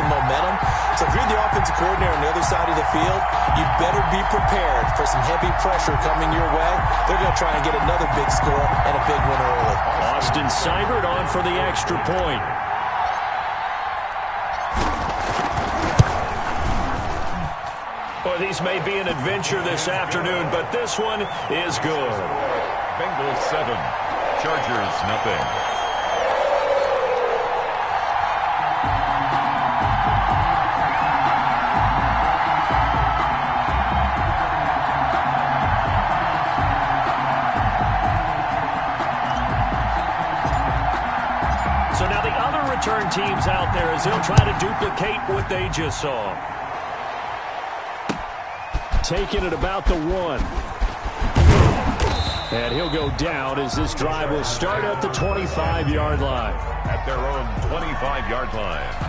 some momentum. So if you're the offensive coordinator on the other side of the field, you better be prepared for some heavy pressure coming your way. They're going to try and get another big score and a big win early. Austin Seibert on for the extra point. Well, these may be an adventure this afternoon, but this one is good. Bengals 7, Chargers nothing. So now the other return teams out there as they'll try to duplicate what they just saw. Taking it about the 1. And he'll go down as this drive will start at the 25-yard line. At their own 25-yard line.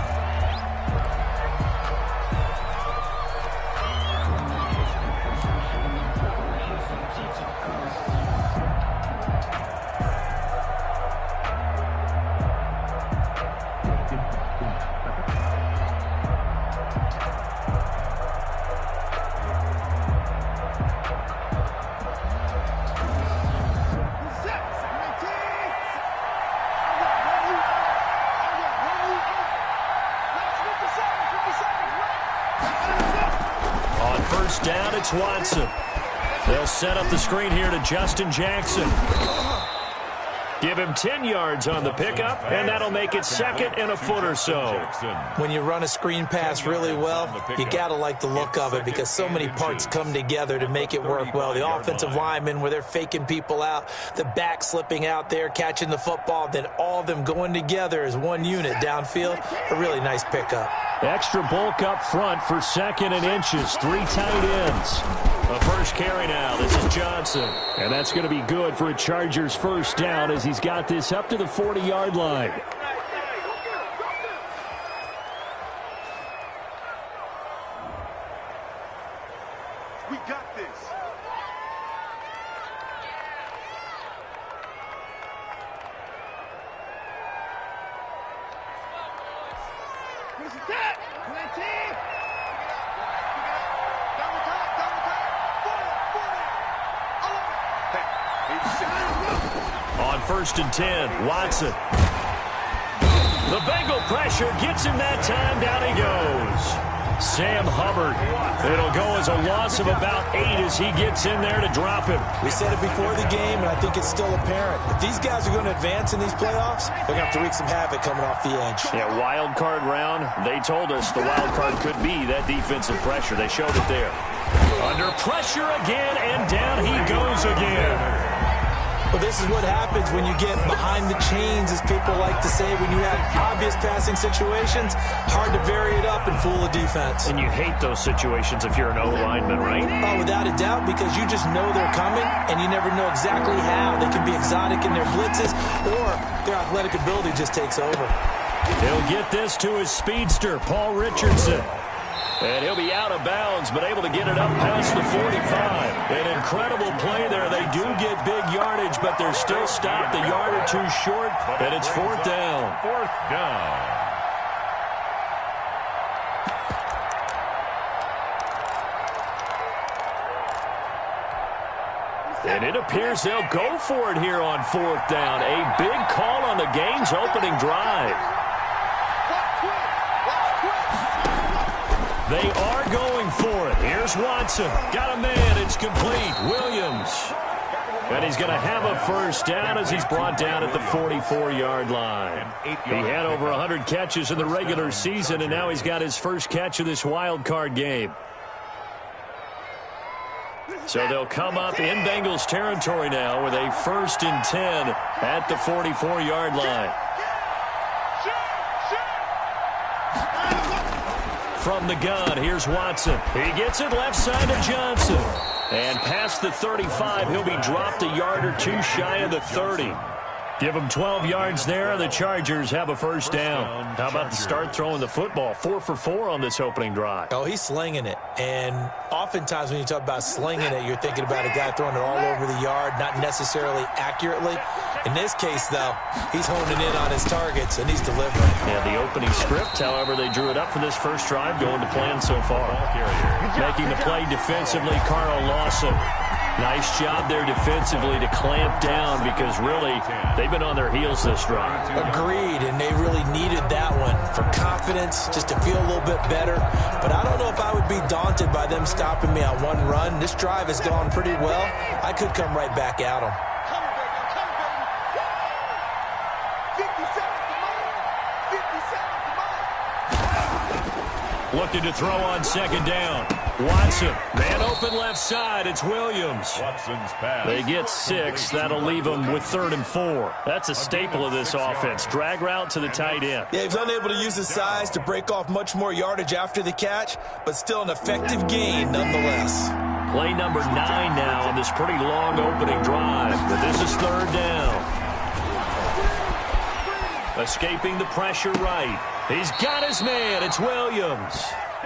Down, it's Watson. They'll set up the screen here to Justin Jackson. Give him 10 yards on the pickup, and that'll make it second and a foot or so. When you run a screen pass really well, you got to like the look of it because so many parts come together to make it work well. The offensive linemen, where they're faking people out, the back slipping out there, catching the football, then all of them going together as one unit downfield. A really nice pickup. Extra bulk up front for second and inches. 3 tight ends. A first carry now. This is Johnson. And that's going to be good for a Chargers first down as he's got this up to the 40-yard line. We got this. On 1st and 10, Watson. The Bengal pressure gets him that time. Down he goes. Sam Hubbard. It'll go as a loss of about 8 as he gets in there to drop him. We said it before the game, and I think it's still apparent. If these guys are going to advance in these playoffs, they're going to have to wreak some havoc coming off the edge. Yeah, wild card round. They told us the wild card could be that defensive pressure. They showed it there. Under pressure again, and down he goes again. Well, this is what happens when you get behind the chains, as people like to say. When you have obvious passing situations, hard to vary it up and fool a defense. And you hate those situations if you're an O-lineman, right? Oh, without a doubt, because you just know they're coming, and you never know exactly how. They can be exotic in their blitzes, or their athletic ability just takes over. He'll get this to his speedster, Paul Richardson. And he'll be out of bounds, but able to get it up past the 45. An incredible play there. They do get big yardage, but they're still stopped a yard or two short, and it's 4th down. 4th down. And it appears they'll go for it here on 4th down. A big call on the game's opening drive. They are going for it. Here's Watson. Got a man. It's complete. Williams. And he's going to have a first down as he's brought down at the 44-yard line. He had over 100 catches in the regular season, and now he's got his first catch of this wild card game. So they'll come up in Bengals territory now with a 1st and 10 at the 44-yard line. From the gun, here's Watson. He gets it left side to Johnson. And past the 35, he'll be dropped a yard or two shy of the 30. Give them 12 yards there. The Chargers have a first down. How about the start throwing the football? 4 for 4 on this opening drive. Oh, he's slinging it. And oftentimes when you talk about slinging it, you're thinking about a guy throwing it all over the yard, not necessarily accurately. In this case, though, he's honing in on his targets, and he's delivering. Yeah, the opening script, however, they drew it up for this first drive, going to plan so far. Making the play defensively, Carl Lawson. Nice job there defensively to clamp down because, really, they've been on their heels this drive. Agreed, and they really needed that one for confidence, just to feel a little bit better. But I don't know if I would be daunted by them stopping me on one run. This drive has gone pretty well. I could come right back at them. Looking to throw on second down. Watson, man open left side. It's Williams. Watson's pass. They get 6. That'll leave them with 3rd and 4. That's a staple of this offense. Drag route to the tight end. Yeah, he's unable to use his size to break off much more yardage after the catch, but still an effective gain nonetheless. Play number 9 now on this pretty long opening drive. But this is 3rd down. Escaping the pressure right. He's got his man. It's Williams.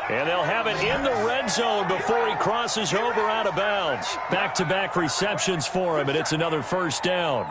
And they'll have it in the red zone before he crosses over out of bounds. Back-to-back receptions for him, and it's another first down.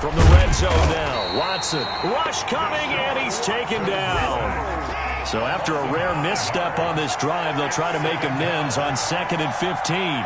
From the red zone now, Watson. Rush coming, and he's taken down. So after a rare misstep on this drive, they'll try to make amends on 2nd and 15.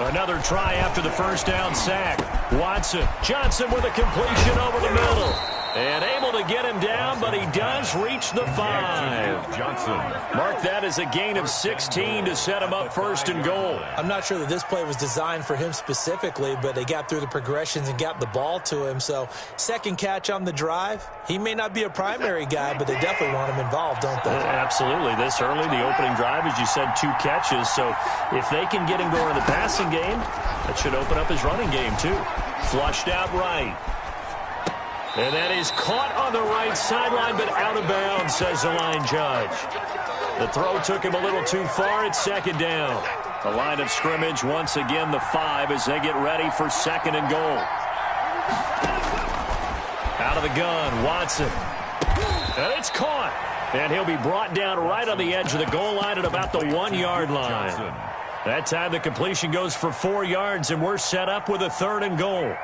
Another try after the first down sack. Watson. Johnson with a completion over the middle. And able to get him down, but he does reach the 5. Johnson. Mark that as a gain of 16 to set him up 1st and goal. I'm not sure that this play was designed for him specifically, but they got through the progressions and got the ball to him. So, second catch on the drive. He may not be a primary guy, but they definitely want him involved, don't they? Absolutely. This early, the opening drive, as you said, 2 catches. So, if they can get him going in the passing game, that should open up his running game, too. Flushed out right. And that is caught on the right sideline, but out of bounds, says the line judge. The throw took him a little too far. It's 2nd down. The line of scrimmage, once again, the 5 as they get ready for 2nd and goal. Out of the gun, Watson. And it's caught. And he'll be brought down right on the edge of the goal line at about the 1-yard line. That time the completion goes for 4 yards, and we're set up with a 3rd and goal.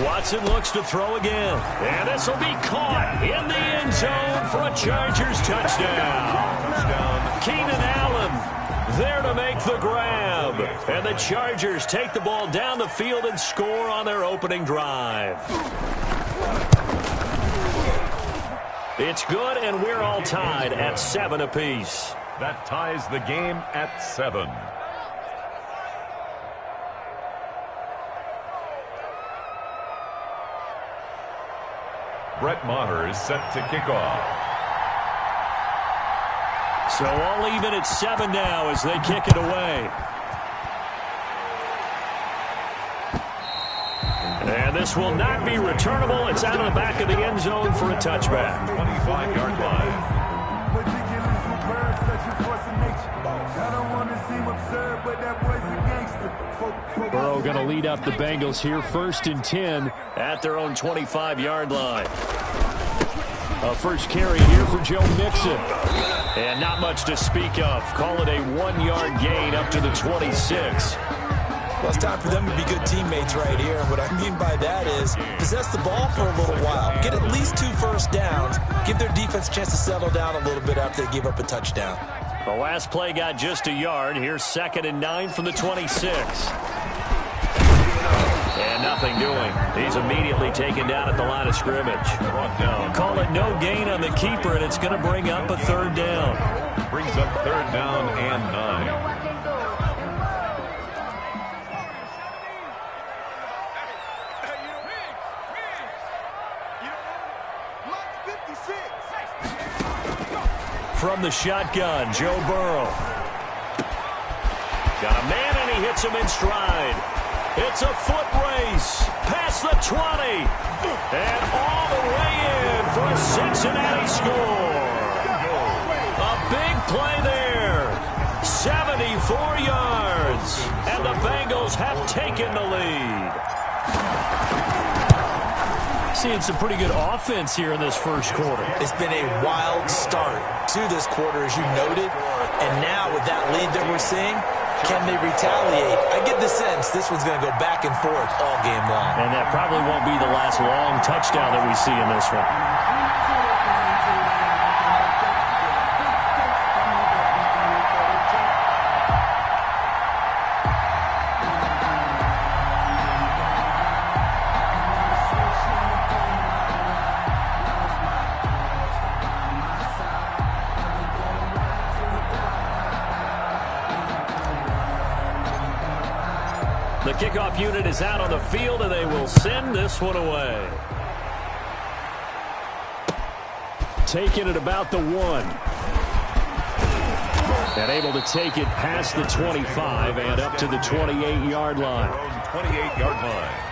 Watson looks to throw again. And this will be caught in the end zone for a Chargers touchdown. Keenan Allen there to make the grab. And the Chargers take the ball down the field and score on their opening drive. It's good, and we're all tied at 7 apiece. That ties the game at 7. Brett Maher is set to kick off. So all even at 7 now as they kick it away. And this will not be returnable. It's out of the back of the end zone for a touchback. 25-yard line. Burrow going to lead up the Bengals here, 1st and 10 at their own 25-yard line. A first carry here for Joe Mixon. And not much to speak of. Call it a 1-yard gain up to the 26. Well, it's time for them to be good teammates right here. And what I mean by that is possess the ball for a little while. Get at least 2 first downs. Give their defense a chance to settle down a little bit after they give up a touchdown. The last play got just a yard. Here's 2nd and 9 from the 26. And nothing doing. He's immediately taken down at the line of scrimmage. Call it no gain on the keeper, and it's going to bring up a 3rd down. Brings up 3rd down and 9. From the shotgun, Joe Burrow. Got a man, and he hits him in stride. It's a foot race past the 20. And all the way in for a Cincinnati score. A big play there. 74 yards. And the Bengals have taken the lead. Seeing some pretty good offense here in this first quarter. It's been a wild start to this quarter, as you noted. And now with that lead that we're seeing, can they retaliate? I get the sense this one's going to go back and forth all game long. And that probably won't be the last long touchdown that we see in this one. The kickoff unit is out on the field, and they will send this one away. Taking it about the 1. And able to take it past the 25 and up to the 28-yard line. 28-yard line.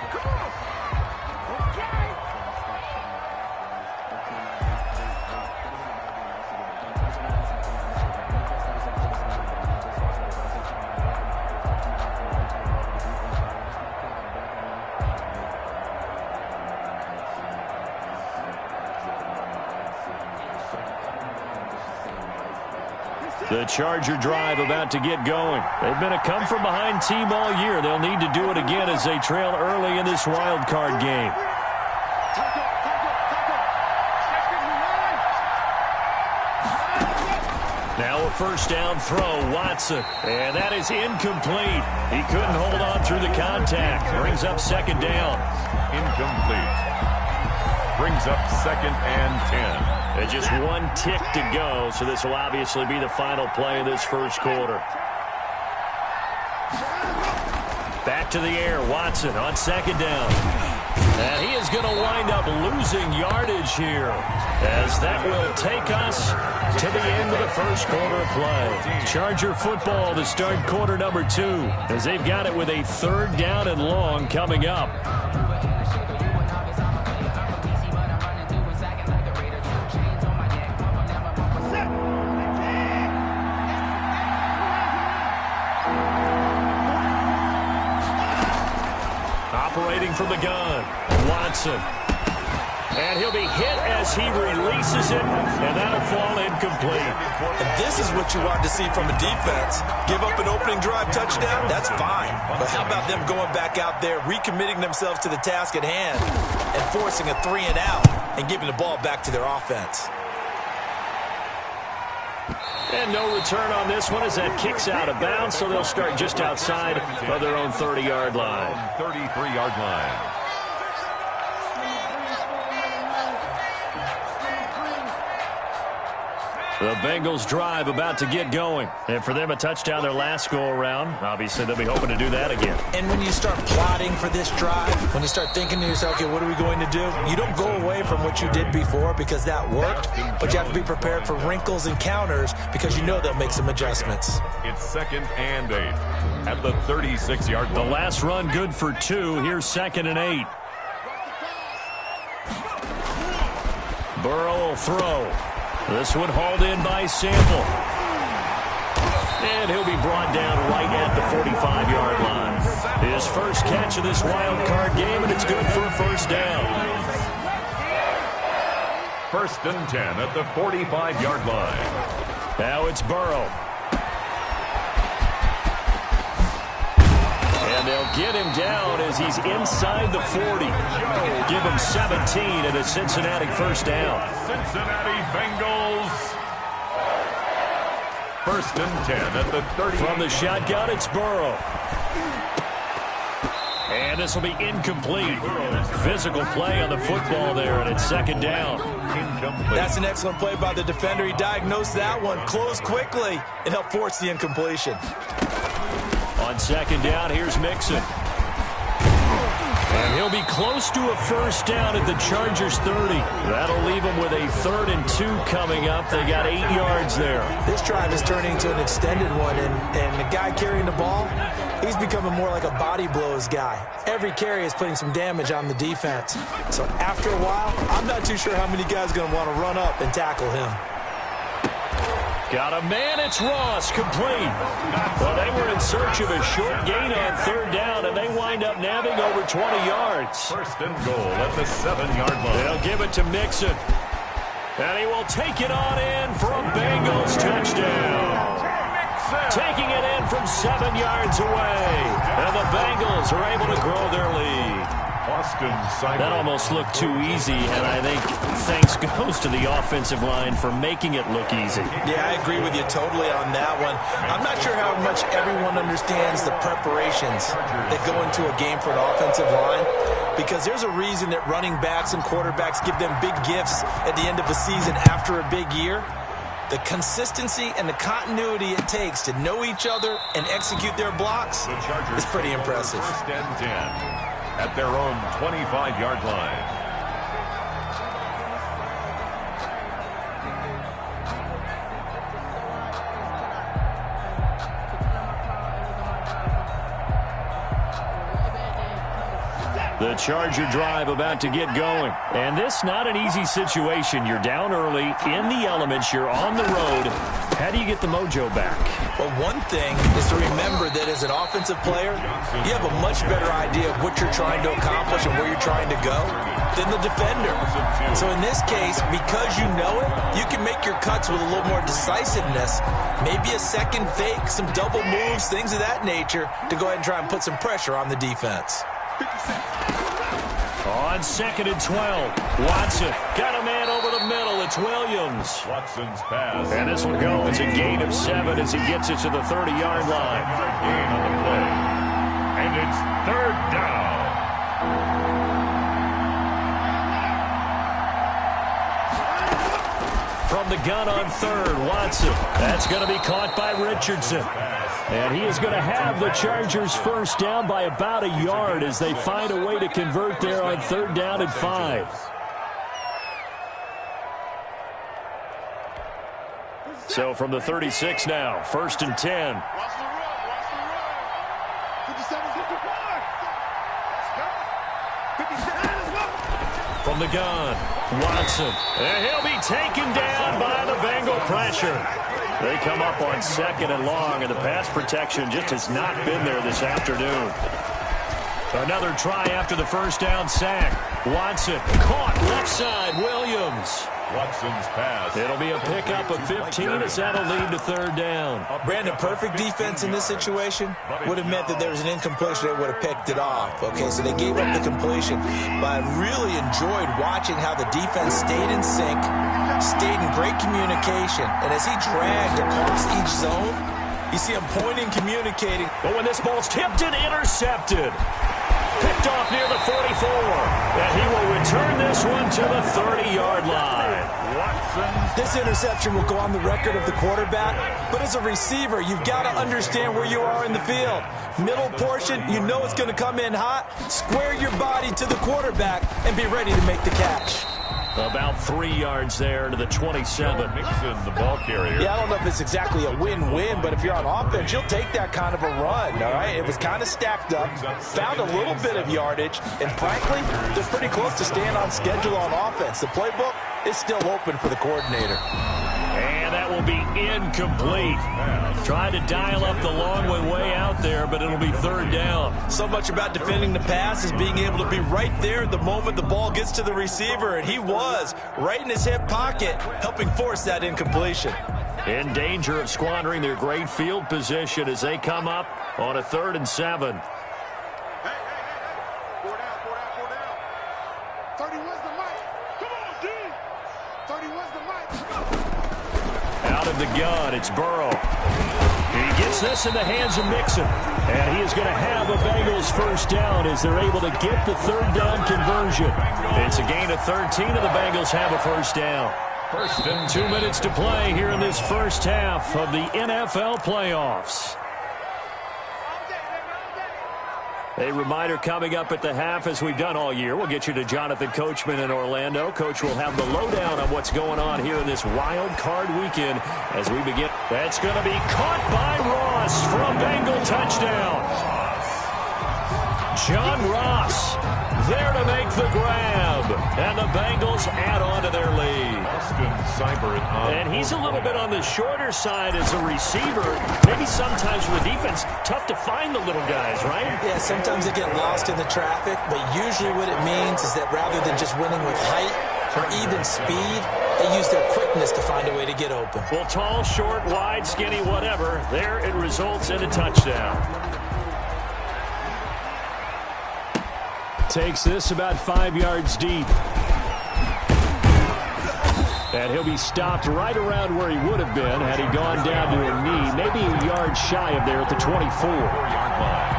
The Charger drive about to get going. They've been a come-from-behind team all year. They'll need to do it again as they trail early in this wild card game. Now a first down throw, Watson. And that is incomplete. He couldn't hold on through the contact. Brings up 2nd down. Incomplete. Brings up 2nd and 10. And just 1 tick to go, so this will obviously be the final play of this first quarter. Back to the air, Watson on 2nd down. And he is going to wind up losing yardage here, as that will take us to the end of the first quarter of play. Charger football to start quarter number 2, as they've got it with a 3rd down and long coming up. Operating from the gun, Watson. And he'll be hit as he releases it, and that'll fall incomplete. And this is what you want to see from a defense. Give up an opening drive touchdown, that's fine. But how about them going back out there, recommitting themselves to the task at hand, and forcing a 3-and-out, and giving the ball back to their offense. And no return on this one as that kicks out of bounds, so they'll start just outside of their own 30-yard line. 33-yard line. The Bengals drive about to get going. And for them, a touchdown their last go-around. Obviously, they'll be hoping to do that again. And when you start plotting for this drive, when you start thinking to yourself, okay, what are we going to do? You don't go away from what you did before because that worked, but you have to be prepared for wrinkles and counters because you know they'll make some adjustments. It's 2nd and 8 at the 36-yard line. The last run good for 2. Here's 2nd and 8. Burrow will throw. This one hauled in by Sample. And he'll be brought down right at the 45-yard line. His first catch of this wild card game, and it's good for a first down. 1st and 10 at the 45-yard line. Now it's Burrow. And they'll get him down as he's inside the 40. Give him 17 and a Cincinnati first down. Cincinnati Bengals First and 10 at the 30. From the shotgun, it's Burrow. And this will be incomplete. Physical play on the football there, and it's second down. Incomplete. That's an excellent play by the defender. He diagnosed that one, closed quickly, and helped force the incompletion. On second down, here's Mixon. And he'll be close to a first down at the Chargers 30. That'll leave them with a 3rd and 2 coming up. They got 8 yards there. This drive is turning into an extended one, and the guy carrying the ball, he's becoming more like a body blows guy. Every carry is putting some damage on the defense. So after a while, I'm not too sure how many guys are going to want to run up and tackle him. Got a man, it's Ross, complete. Well, they were in search of a short gain on 3rd down, and they wind up nabbing over 20 yards. First and goal at the 7-yard line. They'll give it to Mixon. And he will take it on in for a Bengals touchdown. Taking it in from 7 yards away. And the Bengals are able to grow their lead. That almost looked too easy, and I think thanks goes to the offensive line for making it look easy. Yeah, I agree with you totally on that one. I'm not sure how much everyone understands the preparations that go into a game for an offensive line, because there's a reason that running backs and quarterbacks give them big gifts at the end of the season after a big year. The consistency and the continuity it takes to know each other and execute their blocks is pretty impressive. First and 10 at their own 25-yard line. The Charger drive about to get going. And this not an easy situation. You're down early, in the elements, you're on the road. How do you get the mojo back? Well, one thing is to remember that as an offensive player, you have a much better idea of what you're trying to accomplish and where you're trying to go than the defender. So in this case, because you know it, you can make your cuts with a little more decisiveness, maybe a second fake, some double moves, things of that nature, to go ahead and try and put some pressure on the defense. On 2nd and 12, Watson got a man over the middle. It's Williams. Watson's pass. And this will go as a gain of 7 as he gets it to the 30-yard line. Gain on the play. And it's 3rd down. From the gun on 3rd, Watson. That's going to be caught by Richardson. And he is going to have the Chargers first down by about a yard as they find a way to convert there on 3rd down and 5. So from the 36 now, 1st and 10. From the gun, Watson. And he'll be taken down by the Bengal pressure. They come up on 2nd and long, and the pass protection just has not been there this afternoon. Another try after the first down sack. Watson caught left side, Williams. Watson's pass. It'll be a pickup of 15 as that'll lead to 3rd down. Brandon, perfect defense in this situation would have meant that there was an incompletion. They would have picked it off. Okay, so they gave up the completion. But I really enjoyed watching how the defense stayed in sync, stayed in great communication. And as he dragged across each zone, you see him pointing, communicating. But when this ball's tipped and intercepted, picked off near the 44. And he will return this one to the 30-yard line. This interception will go on the record of the quarterback, but as a receiver, you've got to understand where you are in the field. Middle portion, you know it's going to come in hot. Square your body to the quarterback and be ready to make the catch. About 3 yards there to the 27. Mixon, the ball carrier. Yeah, I don't know if it's exactly a win-win, but if you're on offense, you'll take that kind of a run, all right? It was kind of stacked up, found a little bit of yardage, and frankly, they're pretty close to staying on schedule on offense. The playbook is still open for the coordinator. And that will be incomplete. Tried to dial up the long way out there, but it'll be 3rd down. So much about defending the pass is being able to be right there at the moment the ball gets to the receiver, and he was right in his hip pocket, helping force that incompletion. In danger of squandering their great field position as they come up on a 3rd and 7. Out out of the gun. It's Burrow. He gets this in the hands of Mixon. And he is going to have a Bengals first down as they're able to get the third down conversion. It's a gain of 13, and the Bengals have a first down. 2 minutes to play here in this first half of the NFL playoffs. A reminder coming up at the half, as we've done all year. We'll get you to Jonathan Coachman in Orlando. Coach will have the lowdown on what's going on here in this wild card weekend as we begin. That's going to be caught by Ross for a Bengal touchdown. John Ross there to make the grab. And the Bengals add on to their lead. And he's a little bit on the shorter side as a receiver. Maybe sometimes for the defense, tough to find the little guys, right? Yeah, sometimes they get lost in the traffic, but usually what it means is that rather than just winning with height or even speed, they use their quickness to find a way to get open. Well, tall, short, wide, skinny, whatever, there it results in a touchdown. Takes this about 5 yards deep. And he'll be stopped right around where he would have been had he gone down to a knee, maybe a yard shy of there at the 24-yard line.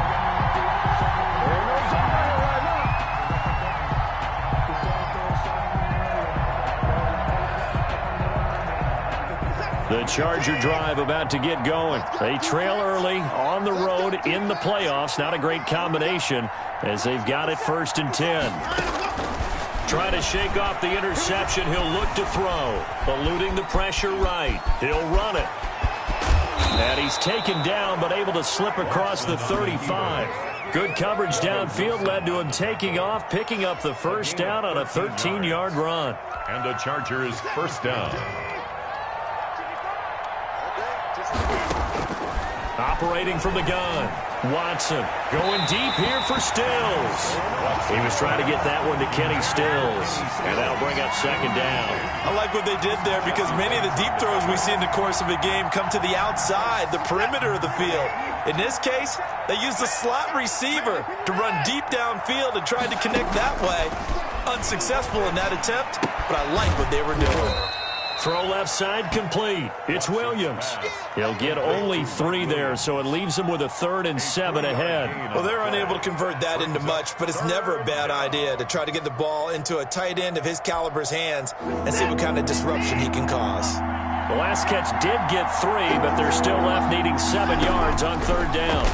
The Charger drive about to get going. They trail early on the road in the playoffs. Not a great combination as they've got it 1st and 10. Trying to shake off the interception. He'll look to throw. Eluding the pressure right. He'll run it. And he's taken down but able to slip across the 35. Good coverage downfield led to him taking off, picking up the first down on a 13-yard run. And the Chargers first down. Operating from the gun. Watson going deep here for Stills. He was trying to get that one to Kenny Stills. And that'll bring up 2nd down. I like what they did there because many of the deep throws we see in the course of a game come to the outside, the perimeter of the field. In this case, they used the slot receiver to run deep downfield and tried to connect that way. Unsuccessful in that attempt, but I like what they were doing. Throw left side complete. It's Williams. He'll get only 3 there, so it leaves him with a 3rd and 7 ahead. Well, they're unable to convert that into much, but it's never a bad idea to try to get the ball into a tight end of his caliber's hands and see what kind of disruption he can cause. The last catch did get 3, but they're still left needing 7 yards on 3rd down.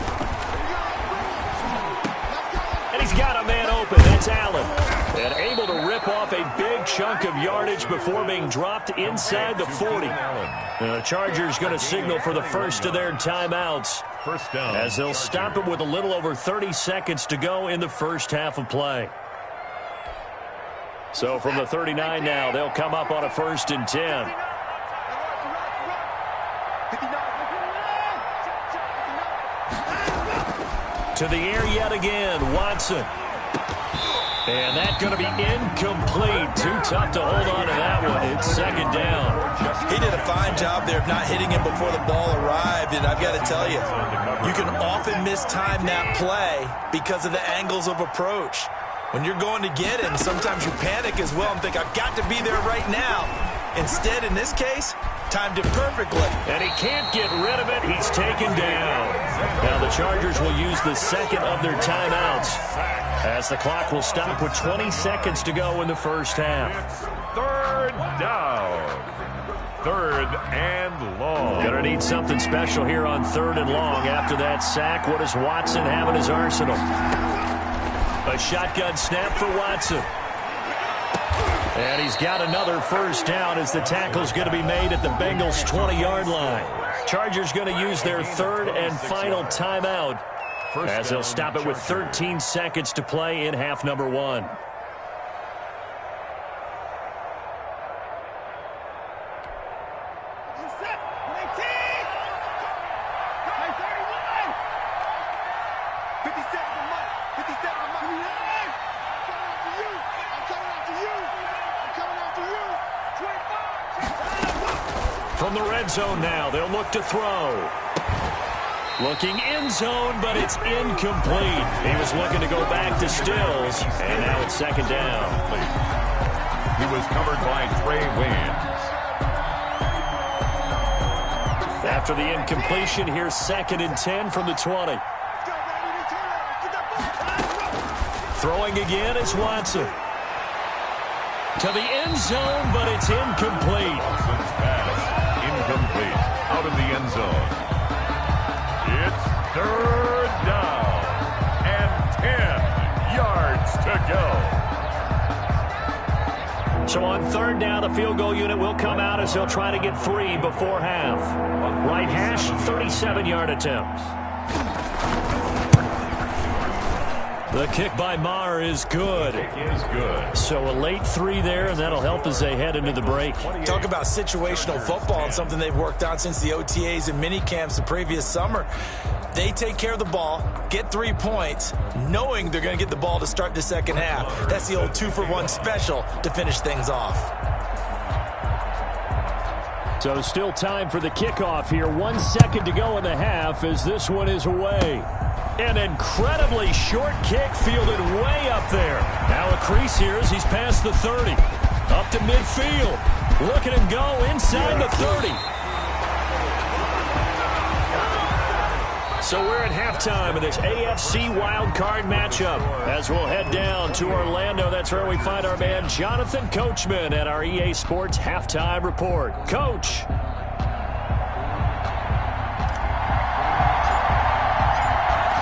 And he's got a man open. That's Allen. And able to rip off a big chunk of yardage before being dropped inside the 40. The Chargers going to signal for the first of their timeouts as they'll stop it with a little over 30 seconds to go in the first half of play. So from the 39 now, they'll come up on a 1st and 10. To the air yet again, Watson. And that's going to be incomplete. Too tough to hold on to that one. It's 2nd down. He did a fine job there of not hitting him before the ball arrived, and I've got to tell you, you can often mistime that play because of the angles of approach. When you're going to get him, sometimes you panic as well and think, I've got to be there right now. Instead, in this case, timed it perfectly. And he can't get rid of it. He's taken down. Now the Chargers will use the 2nd of their timeouts as the clock will stop with 20 seconds to go in the first half. 3rd down. 3rd and long. Gonna need something special here on 3rd and long. After that sack, what does Watson have in his arsenal? A shotgun snap for Watson. And he's got another first down as the tackle's going to be made at the Bengals' 20-yard line. Chargers going to use their 3rd and final timeout as they'll stop it with 13 seconds to play in half number 1. From the red zone now, they'll look to throw. Looking end zone, but it's incomplete. He was looking to go back to Stills, and now it's 2nd down. He was covered by Trey Waynes. After the incompletion, here's 2nd and 10 from the 20. Throwing again is Watson. To the end zone, but it's incomplete. Watson's pass incomplete. Out of the end zone. It's 3rd down and 10 yards to go. So on 3rd down, the field goal unit will come out as they'll try to get 3 before half. Right hash, 37-yard attempt. The kick by Maher is good. So a late 3 there, and that'll help as they head into the break. Talk about situational football and something they've worked on since the OTAs and mini camps the previous summer. They take care of the ball, get 3 points, knowing they're going to get the ball to start the second half. That's the old 2-for-1 special to finish things off. So still time for the kickoff here. 1 second to go in the half as this one is away. An incredibly short kick fielded way up there. Now a crease here as he's past the 30. Up to midfield. Look at him go inside the 30. So we're at halftime in this AFC wildcard matchup. As we'll head down to Orlando, that's where we find our man Jonathan Coachman at our EA Sports Halftime Report. Coach.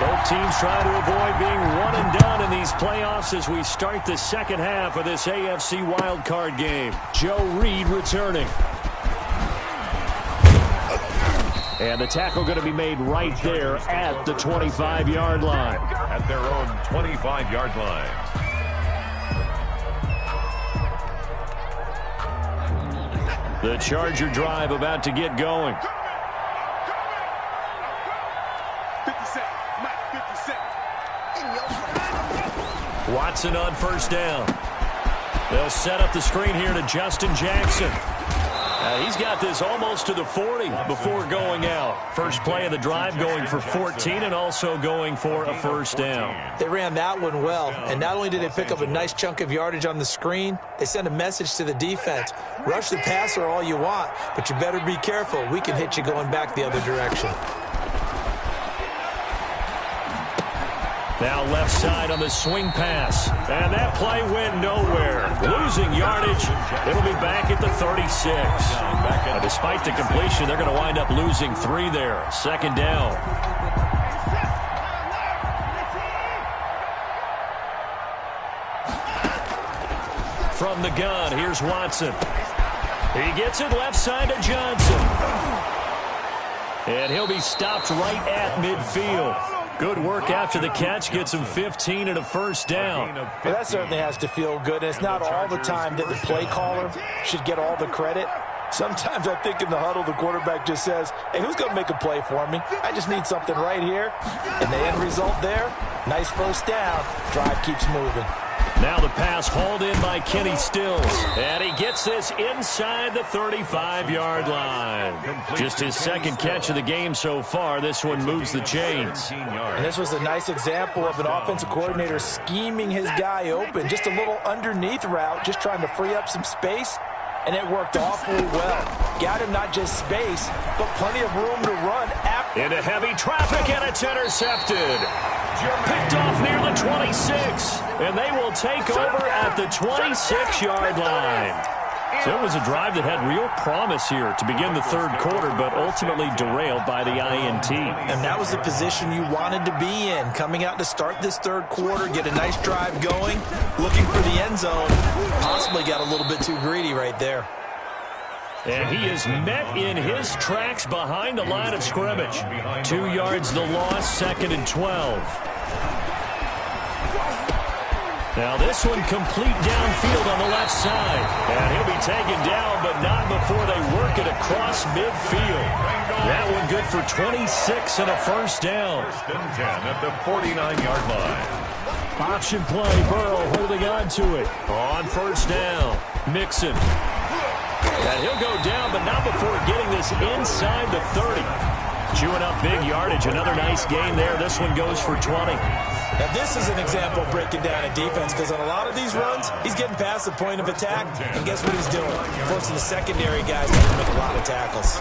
Both teams trying to avoid being one and done in these playoffs as we start the second half of this AFC wildcard game. Joe Reed returning. And the tackle going to be made right there at the 25-yard line. At their own 25-yard line. The Charger drive about to get going. Watson on 1st down. They'll set up the screen here to Justin Jackson. He's got this almost to the 40 before going out. First play of the drive going for 14 and also going for a 1st down. They ran that one well, and not only did they pick up a nice chunk of yardage on the screen, they sent a message to the defense. Rush the passer all you want, but you better be careful. We can hit you going back the other direction. Now left side on the swing pass. And that play went nowhere. Losing yardage. It'll be back at the 36. Despite the completion, they're going to wind up losing 3 there. 2nd down. From the gun, here's Watson. He gets it left side to Johnson. And he'll be stopped right at midfield. Good work after the catch. Gets him 15 and a 1st down. Well, that certainly has to feel good. And it's not all the time that the play caller should get all the credit. Sometimes I think in the huddle, the quarterback just says, hey, who's going to make a play for me? I just need something right here. And the end result there, nice 1st down. Drive keeps moving. Now the pass hauled in by Kenny Stills. And he gets this inside the 35-yard line. Just his 2nd catch of the game so far. This one moves the chains. And this was a nice example of an offensive coordinator scheming his guy open. Just a little underneath route, just trying to free up some space. And it worked awfully well. Got him not just space, but plenty of room to run. Into heavy traffic, and it's intercepted. Picked off near the 26. And they will take over at the 26-yard line. So it was a drive that had real promise here to begin the 3rd quarter, but ultimately derailed by the INT. And that was the position you wanted to be in. Coming out to start this 3rd quarter, get a nice drive going, looking for the end zone. Possibly got a little bit too greedy right there. And he is met in his tracks behind the line of scrimmage. 2 yards the loss, 2nd and 12. Now this one complete downfield on the left side. And he'll be taken down, but not before they work it across midfield. That one good for 26 and a 1st down. 1st and 10 at the 49-yard line. Option play, Burrow holding on to it. On 1st down, Mixon. And he'll go down, but not before getting this inside the 30. Chewing up big yardage. Another nice gain there. This one goes for 20. Now, this is an example of breaking down a defense, because on a lot of these runs, he's getting past the point of attack, and guess what he's doing? Forcing the secondary guys to make a lot of tackles.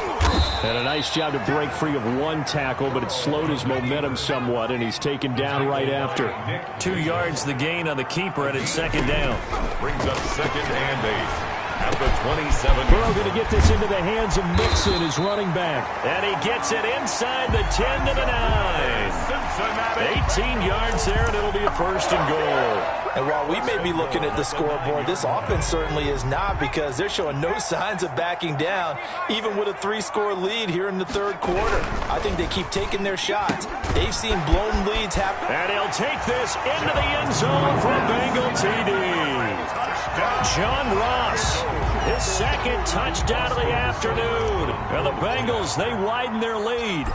And a nice job to break free of one tackle, but it slowed his momentum somewhat, and he's taken down right after. 2 yards the gain on the keeper, and it's second down. Brings up 2nd and 8. At the 27. Burrow going to get this into the hands of Mixon, his running back. And he gets it inside the 10 to the 9. Cincinnati. 18 yards there, and it'll be a 1st and goal. And while we may be looking at the scoreboard, this offense certainly is not, because they're showing no signs of backing down, even with a 3-score lead here in the 3rd quarter. I think they keep taking their shots. They've seen blown leads happen. And he'll take this into the end zone for a Bengal TD. John Ross, his 2nd touchdown of the afternoon. And the Bengals, they widen their lead.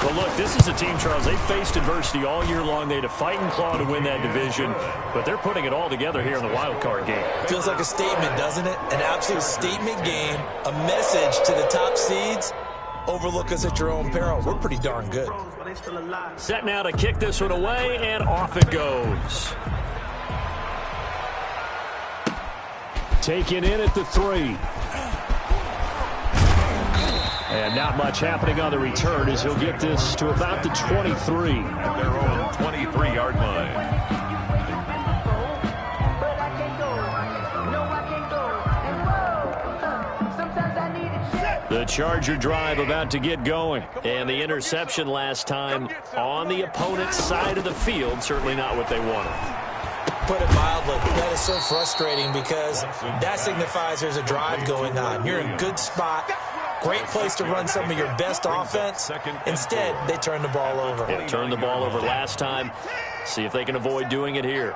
But look, this is a team, Charles, they faced adversity all year long. They had to fight and claw to win that division, but they're putting it all together here in the wild card game. Feels like a statement, doesn't it? An absolute statement game, a message to the top seeds. Overlook us at your own peril. We're pretty darn good. Set now to kick this one away, and off it goes. Taken in at the 3. And not much happening on the return, as he'll get this to about the 23. At their own 23-yard line. The Charger drive about to get going. And the interception last time on the opponent's side of the field, certainly not what they wanted. Put it mildly, that is so frustrating, because that signifies there's a drive going on. You're in a good spot. Great place to run some of your best offense. Instead, they turn the ball over. Yeah, turned the ball over last time. See if they can avoid doing it here.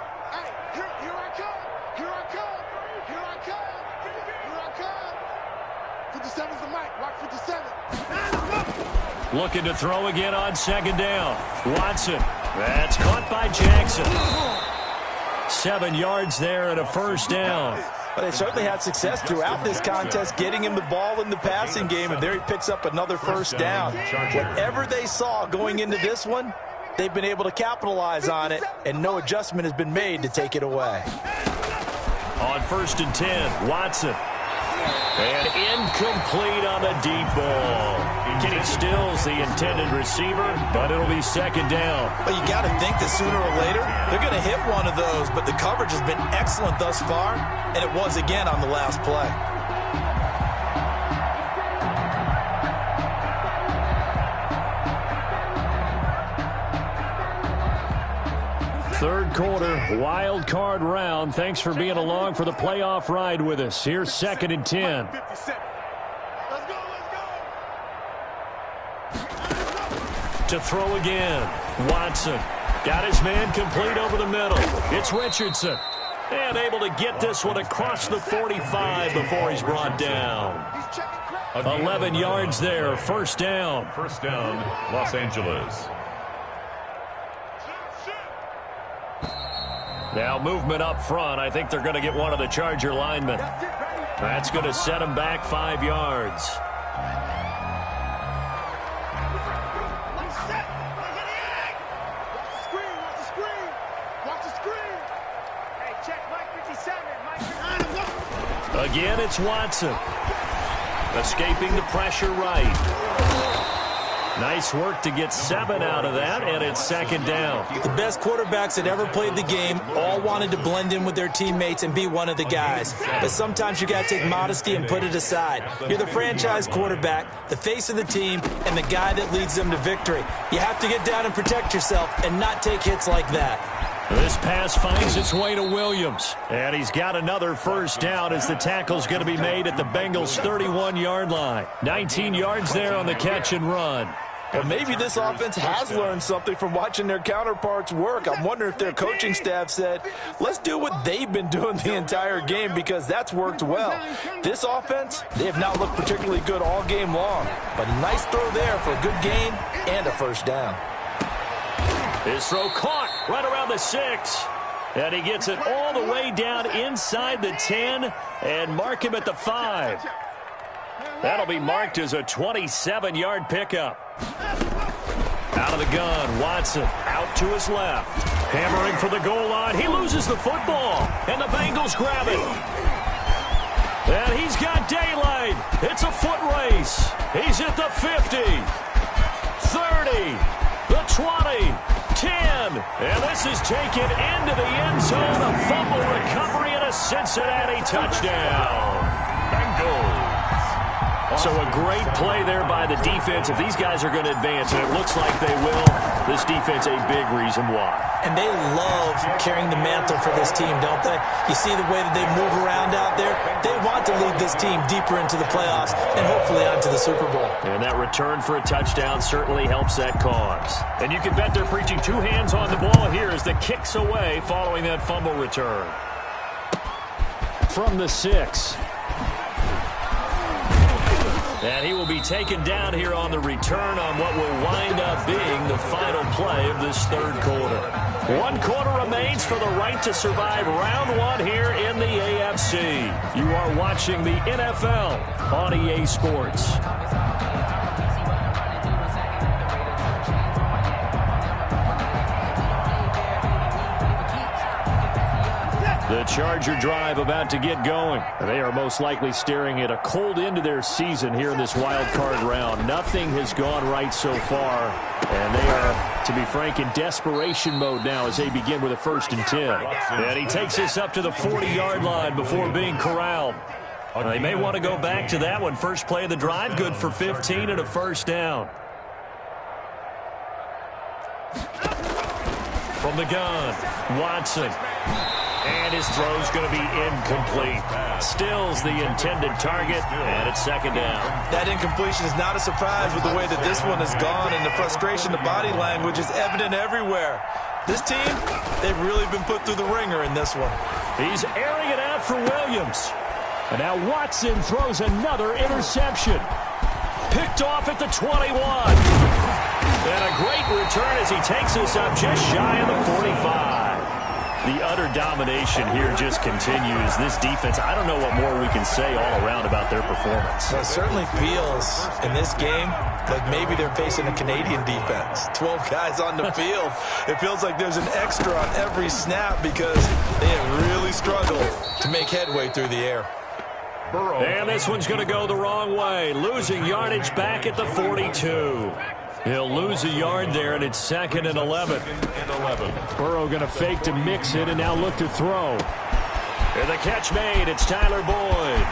Looking to throw again on 2nd down. Watson. That's caught by Jackson. 7 yards there and a 1st down. But they certainly had success throughout this contest getting him the ball in the passing game, and there he picks up another 1st down. Whatever they saw going into this one, they've been able to capitalize on it, and no adjustment has been made to take it away. On 1st and 10, Watson. And incomplete on the deep ball. Kenny Stills, the intended receiver, but it'll be 2nd down. Well, you got to think that sooner or later they're going to hit one of those, but the coverage has been excellent thus far, and it was again on the last play. Third quarter, wild card round. Thanks for being along for the playoff ride with us. Here's 2nd and 10. To throw again. Watson got his man complete over the middle. It's Richardson. And able to get this one across the 45 before he's brought down. 11 yards there, 1st down. 1st down, Los Angeles. Now movement up front. I think they're going to get one of the Charger linemen. That's going to set him back 5 yards. Again, it's Watson. Escaping the pressure right. Nice work to get 7 out of that, and it's 2nd down. The best quarterbacks that ever played the game all wanted to blend in with their teammates and be one of the guys. But sometimes you got to take modesty and put it aside. You're the franchise quarterback, the face of the team, and the guy that leads them to victory. You have to get down and protect yourself and not take hits like that. This pass finds its way to Williams. And he's got another 1st down as the tackle's going to be made at the Bengals' 31-yard line. 19 yards there on the catch and run. Well, maybe this offense has learned something from watching their counterparts work. I'm wondering if their coaching staff said, let's do what they've been doing the entire game, because that's worked well. This offense, they have not looked particularly good all game long. But a nice throw there for a good gain and a 1st down. His throw caught right around the 6. And he gets it all the way down inside the 10 and mark him at the 5. That'll be marked as a 27-yard pickup. Out of the gun, Watson out to his left. Hammering for the goal line. He loses the football, and the Bengals grab it. And he's got daylight. It's a foot race. He's at the 50, 30, the 20, 10. And this is taken into the end zone. A fumble recovery and a Cincinnati touchdown. Bengals. So a great play there by the defense. If these guys are going to advance, and it looks like they will, this defense a big reason why. And they love carrying the mantle for this team, don't they? You see the way that they move around out there? They want to lead this team deeper into the playoffs and hopefully onto the Super Bowl. And that return for a touchdown certainly helps that cause. And you can bet they're preaching two hands on the ball here as the kick's away following that fumble return. From the 6. And he will be taken down here on the return on what will wind up being the final play of this third quarter. 1 quarter remains for the right to survive round 1 here in the AFC. You are watching the NFL on EA Sports. The Charger drive about to get going. They are most likely staring at a cold end to their season here in this wild card round. Nothing has gone right so far, and they are, to be frank, in desperation mode now as they begin with a 1st and 10. And he takes this up to the 40-yard line before being corralled. They may want to go back to that one. First play of the drive, good for 15 and a first down. From the gun, Watson. And his throw's going to be incomplete. Stills the intended target, and it's 2nd down. That incompletion is not a surprise with the way that this one has gone, and the frustration, the body language is evident everywhere. This team, they've really been put through the ringer in this one. He's airing it out for Williams. And now Watson throws another interception. Picked off at the 21. And a great return as he takes us up just shy of the 45. The utter domination here just continues. This defense, I don't know what more we can say all around about their performance. Well, it certainly feels in this game like maybe they're facing a Canadian defense. 12 guys on the field. It feels like there's an extra on every snap because they have really struggled to make headway through the air. And this one's going to go the wrong way. Losing yardage back at the 42. He'll lose a yard there, and it's 2nd and 11. Burrow going to fake to mix it and now look to throw. And the catch made. It's Tyler Boyd.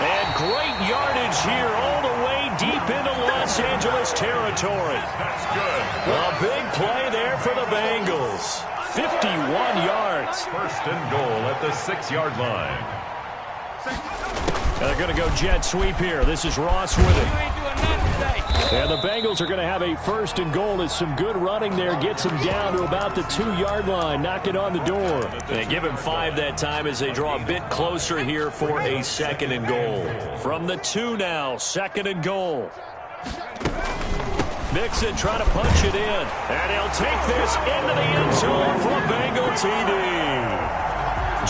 And great yardage here all the way deep into Los Angeles territory. That's good. A big play there for the Bengals. 51 yards. 1st and goal at the 6-yard line. They're going to go jet sweep here. This is Ross with it. And the Bengals are going to have a 1st and goal. As some good running there gets him down to about the 2-yard line. Knock it on the door. They give him 5 that time as they draw a bit closer here for a 2nd and goal. From the 2 now, 2nd and goal. Mixon trying to punch it in. And he'll take this into the end zone for a Bengal TD.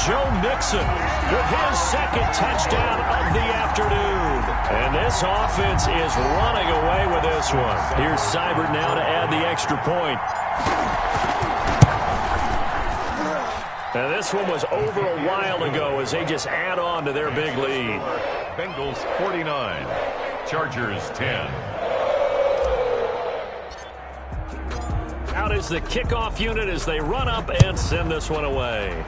Joe Mixon with his 2nd touchdown of the afternoon. And this offense is running away with this one. Here's Seibert now to add the extra point. And this one was over a while ago as they just add on to their big lead. Bengals 49, Chargers 10. Out is the kickoff unit as they run up and send this one away.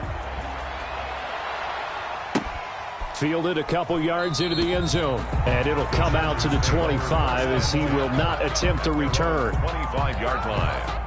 Fielded a couple yards into the end zone. And it'll come out to the 25 as he will not attempt to return. 25-yard line.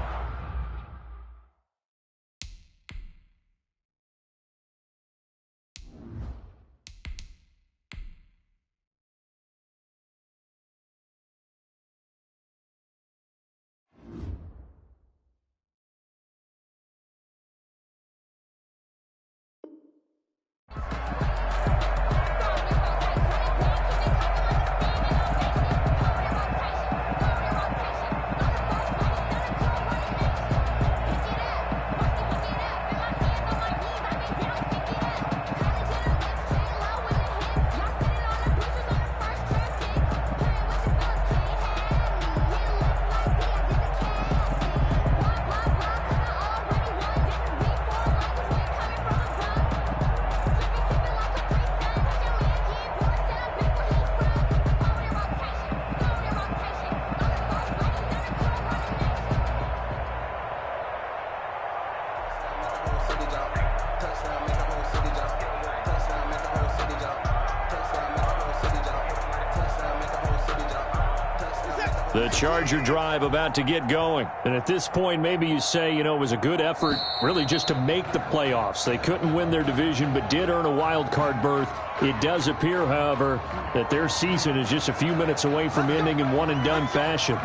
The Charger drive about to get going. And at this point, maybe you say, you know, it was a good effort really just to make the playoffs. They couldn't win their division but did earn a wild card berth. It does appear, however, that their season is just a few minutes away from ending in one-and-done fashion.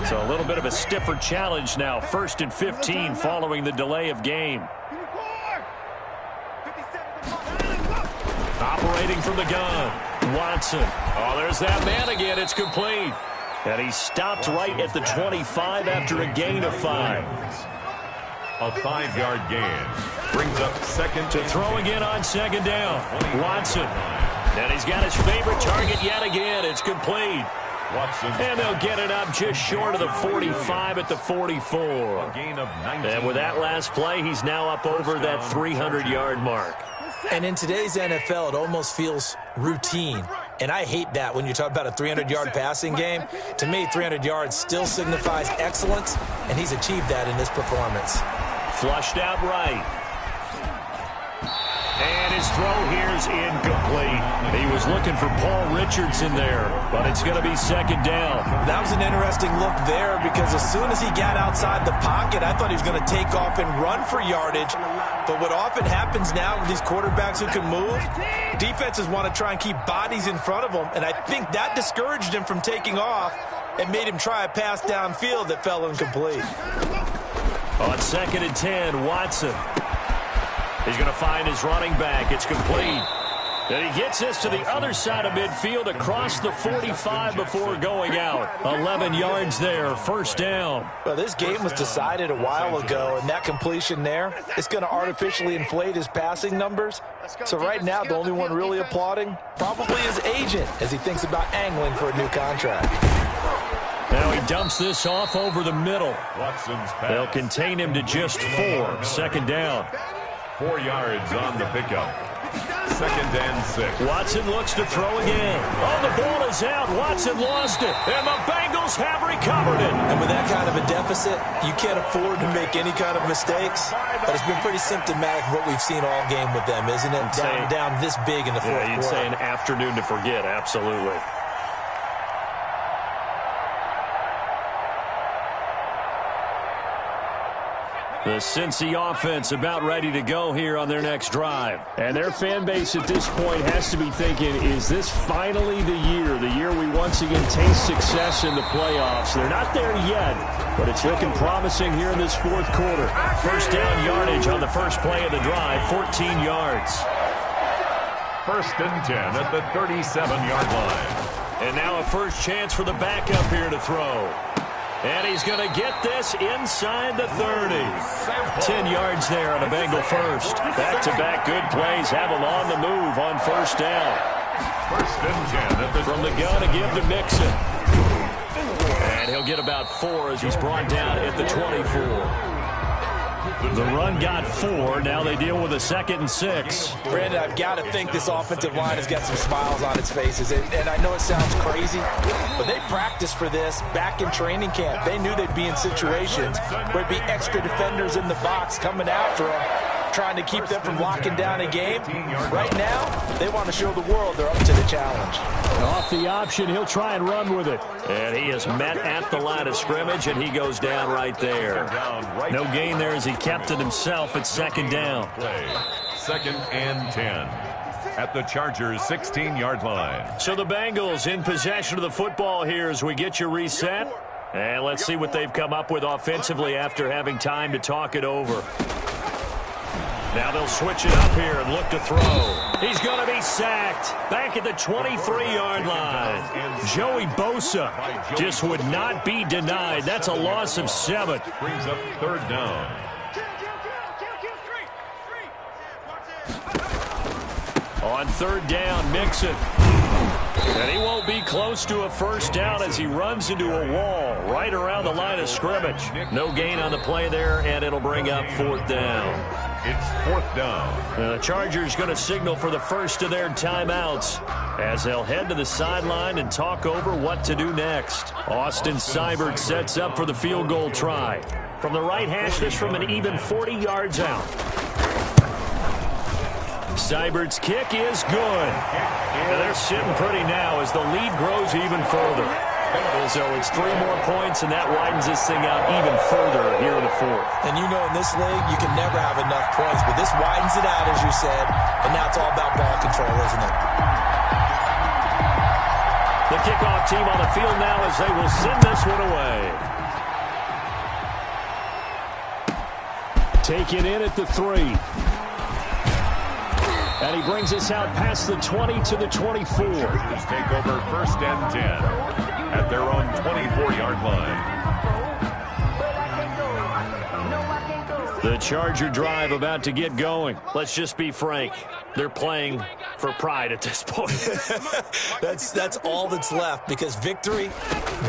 So a little bit of a stiffer challenge now. 1st and 15 following the delay of game. Operating from the gun, Watson. Oh, there's that man again. It's complete. And he stopped right at the 25 after a gain of 5. A 5-yard gain brings up second. To throw again on 2nd down. Watson. And he's got his favorite target yet again. It's complete. Watson. And they'll get it up just short of the 45 at the 44. A gain of 19. And with that last play, he's now up over that 300-yard mark. And in today's NFL, it almost feels routine. And I hate that when you talk about a 300-yard passing game. To me, 300 yards still signifies excellence, and he's achieved that in this performance. Flushed out right. And his throw here's incomplete. He was looking for Paul Richardson there, but it's going to be 2nd down. That was an interesting look there because as soon as he got outside the pocket, I thought he was going to take off and run for yardage. But what often happens now with these quarterbacks who can move, defenses want to try and keep bodies in front of them, and I think that discouraged him from taking off and made him try a pass downfield that fell incomplete. On 2nd and 10, Watson. He's going to find his running back. It's complete. And he gets this to the other side of midfield across the 45 before going out. 11 yards there, 1st down. Well, this game was decided a while ago, and that completion there is going to artificially inflate his passing numbers. So right now, the only one really applauding probably his agent as he thinks about angling for a new contract. Now he dumps this off over the middle. Watson's pass. They'll contain him to just 4. 2nd down. 4 yards on the pickup. 2nd and 6. Watson looks to throw again. Oh, the ball is out. Watson lost it. And the Bengals have recovered it. And with that kind of a deficit, you can't afford to make any kind of mistakes. But it's been pretty symptomatic of what we've seen all game with them, isn't it? Down this big in the fourth quarter. You'd say an afternoon to forget, absolutely. The Cincy offense about ready to go here on their next drive. And their fan base at this point has to be thinking, is this finally the year we once again taste success in the playoffs? They're not there yet, but it's looking promising here in this 4th quarter. 1st down yardage on the first play of the drive, 14 yards. 1st and 10 at the 37-yard line. And now a first chance for the backup here to throw. And he's going to get this inside the 30. 10 yards there on a Bengal first. Back-to-back good plays have him on the move on 1st down. 1st and 10. From the gun to give to Mixon. And he'll get about 4 as he's brought down at the 24. The run got 4. Now they deal with a 2nd and 6. Brandon, I've got to think this offensive line has got some smiles on its faces. And I know it sounds crazy, but they practiced for this back in training camp. They knew they'd be in situations where there'd be extra defenders in the box coming after them, trying to keep them from locking down a game. Right now, they want to show the world they're up to the challenge. Off the option, he'll try and run with it. And he is met at the line of scrimmage, and he goes down right there. No gain there as he kept it himself at 2nd down. 2nd and 10 at the Chargers' 16-yard line. So the Bengals in possession of the football here as we get you reset. And let's see what they've come up with offensively after having time to talk it over. Now they'll switch it up here and look to throw. He's going to be sacked back at the 23-yard line. Joey Bosa just would not be denied. That's a loss of 7. Brings up 3rd down. On 3rd down, Mixon. And he won't be close to a 1st down as he runs into a wall right around the line of scrimmage. No gain on the play there, and it'll bring up 4th down. It's 4th down. The Chargers going to signal for the first of their timeouts as they'll head to the sideline and talk over what to do next. Austin Seibert sets up for the field goal try. From the right hash, this from an even 40 yards out. Seibert's kick is good. And they're sitting pretty now as the lead grows even further. So it's 3 more points, and that widens this thing out even further here in the fourth. And you know in this league, you can never have enough points, but this widens it out, as you said, and now it's all about ball control, isn't it? The kickoff team on the field now as they will send this one away. Taken in at the 3. And he brings us out past the 20 to the 24. Chargers take over 1st and 10 at their own 24-yard line. The Charger drive about to get going. Let's just be frank. They're playing for pride at this point. That's all that's left, because victory,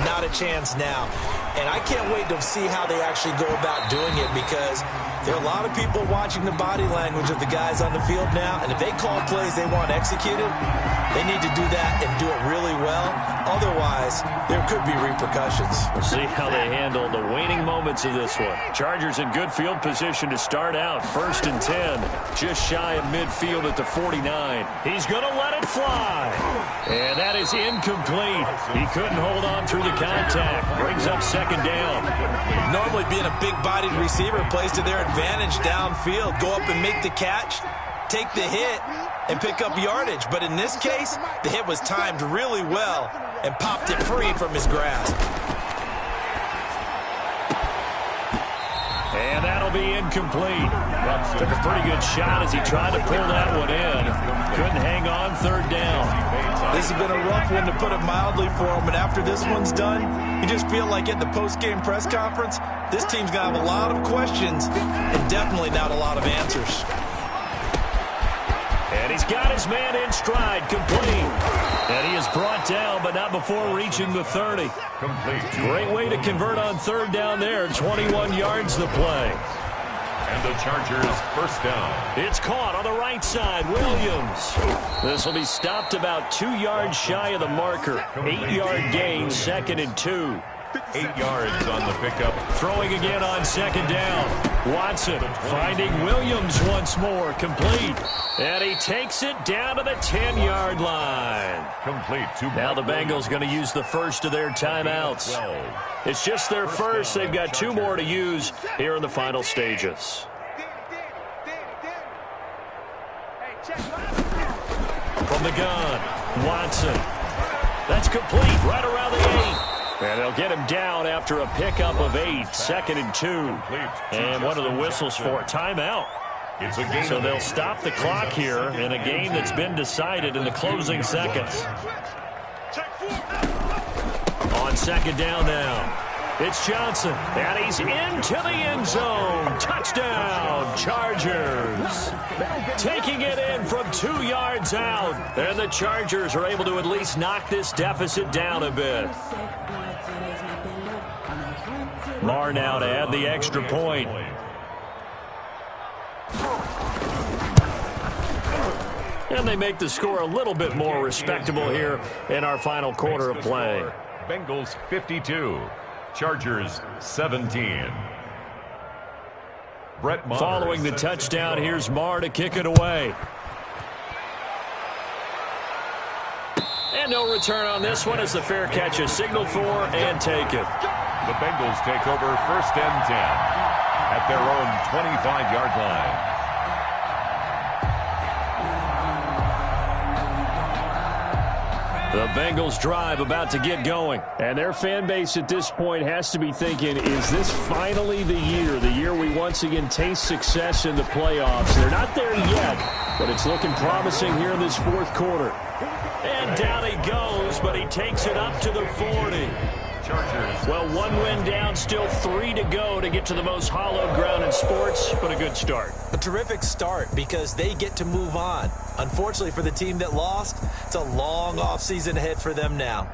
not a chance now. And I can't wait to see how they actually go about doing it, because there are a lot of people watching the body language of the guys on the field now, and if they call plays they want executed, they need to do that and do it really well. Otherwise, there could be repercussions. We'll see how they handle the waning moments of this one. Chargers in good field position to start out. 1st and 10, just shy of midfield at the 49. He's going to let it fly. And that is incomplete. He couldn't hold on through the contact. Brings up 2nd down. Normally being a big-bodied receiver plays to their advantage downfield. Go up and make the catch, take the hit, and pick up yardage. But in this case, the hit was timed really well and popped it free from his grasp. And that'll be incomplete. Took a pretty good shot as he tried to pull that one in. Couldn't hang on 3rd down. This has been a rough one, to put it mildly, for him. And after this one's done, you just feel like at the post-game press conference, this team's going to have a lot of questions and definitely not a lot of answers. And he's got his man in stride, complete. And he is brought down, but not before reaching the 30. Complete. Great way to convert on 3rd down there. 21 yards to play. And the Chargers 1st down. It's caught on the right side. Williams. This will be stopped about 2 yards shy of the marker. 8-yard gain, 2nd and 2. 8 yards on the pickup. Throwing again on 2nd down. Watson finding Williams once more. Complete. And he takes it down to the 10-yard line. Complete. Now the Bengals going to use the first of their timeouts. It's just their first. They've got 2 more to use here in the final stages. From the gun, Watson. That's complete right around the 8. And they'll get him down after a pickup of 8. 2nd and 2. And one of the whistles for a timeout. It's a game. So they'll stop the clock here in a game that's been decided in the closing seconds. On 2nd down now. It's Johnson. And he's into the end zone. Touchdown, Chargers. Taking it in from 2 yards out. And the Chargers are able to at least knock this deficit down a bit. Marr now to add the extra point. And they make the score a little bit more respectable here in our final quarter of play. Bengals 52, Chargers 17. Brett Maher. Following the touchdown, here's Marr to kick it away. And no return on this one as the fair catch is signaled for and taken. The Bengals take over 1st and 10 at their own 25-yard line. The Bengals drive about to get going. And their fan base at this point has to be thinking, is this finally the year we once again taste success in the playoffs? They're not there yet, but it's looking promising here in this 4th quarter. And down he goes, but he takes it up to the 40. Chargers. Well, 1 win down, still 3 to go to get to the most hallowed ground in sports, but a good start. A terrific start because they get to move on. Unfortunately for the team that lost, it's a long offseason ahead for them now.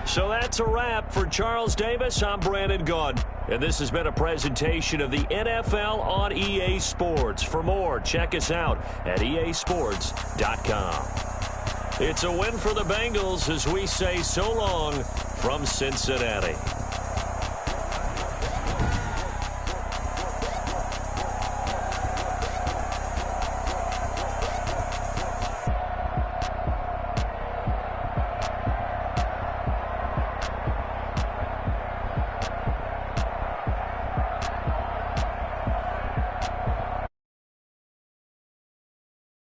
So that's a wrap for Charles Davis. I'm Brandon Gaudin. And this has been a presentation of the NFL on EA Sports. For more, check us out at easports.com. It's a win for the Bengals as we say so long from Cincinnati.